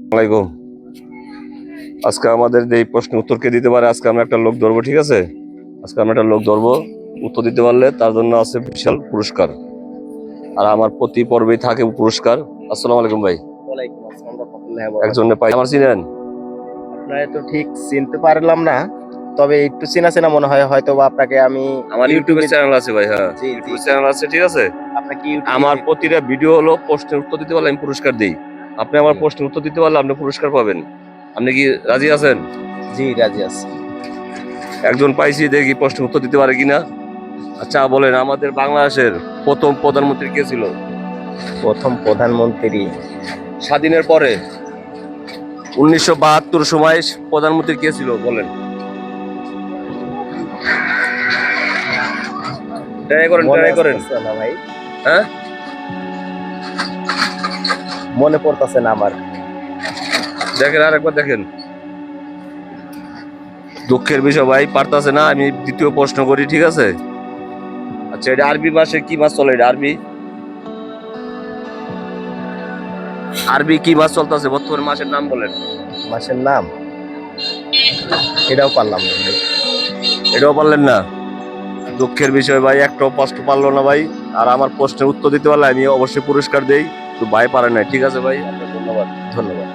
ওয়ালাইকুম। আজকে আমাদের এই প্রশ্নের উত্তর কে দিতে পারে, আজকে আমরা একটা লোক ধরবো, ঠিক আছে? আজকে আমরা একটা লোক ধরবো, উত্তর দিতে পারলে তার জন্য আছে বিশাল পুরস্কার। আর আমার প্রতি পর্বেই থাকে পুরস্কার। আসসালামু আলাইকুম ভাই। ওয়ালাইকুম আসসালাম রাহমাতুল্লাহি ওয়া বারাকাতুহু। একজনে পাই, আমার চিনেন? আপনারা তো ঠিক চিনতে পারলাম না, তবে একটু চেনা চেনা মনে হয়, হয়তো বা আপনাকে আমি আমার ইউটিউবে ইউটিউবে। চ্যানেল আছে ভাই, হ্যাঁ জি জি ইউটিউবে চ্যানেল আছে, ঠিক আছে। আপনাকে ইউটিউবে আমার দেখি। প্রতিটা ভিডিও হলো প্রশ্নের উত্তর দিতে পারলে আমি পুরস্কার দিই। আপনি আমার জি প্রশ্নের উত্তর দিতে পারলে আপনি পুরস্কার পাবেন। আপনি কি রাজি আছেন? জি রাজি আছি। একজন পাইছি, দেখি প্রশ্নের উত্তর দিতে পারে কিনা। আচ্ছা বলেন, আমাদের বাংলাদেশের প্রথম প্রধানমন্ত্রী কে ছিল প্রথম প্রধানমন্ত্রী স্বাধীনের পরে? 1972 সময় প্রধানমন্ত্রী কে ছিল বলেন। ট্রাই করেন, মনে ট্রাই করেন। আসতেছে না ভাই, হ্যাঁ, মনে পড়তেছে না আমার। দেখেন আরেকবার দেখেন। দুঃখের বিষয় ভাই, পারতাছে না। আমি দ্বিতীয় প্রশ্ন করি, ঠিক আছে? আচ্ছা, এটা আরবি মাসে কি মাস চলে? এটা আরবি আরবি কি মাস চলতেছে বর্তমান? মাসের নাম বলেন। মাসের নাম এটাও পারলাম না ভাই। এটাও পারলেন না? দুঃখের বিষয় ভাই, একটাও প্রশ্ন পারলো না ভাই। আর আমার প্রশ্নের উত্তর দিতে পারলে আমি অবশ্যই পুরস্কার দেই। তো ভাই পারে নাই, ঠিক আছে ভাই, আপনাকে ধন্যবাদ। ধন্যবাদ।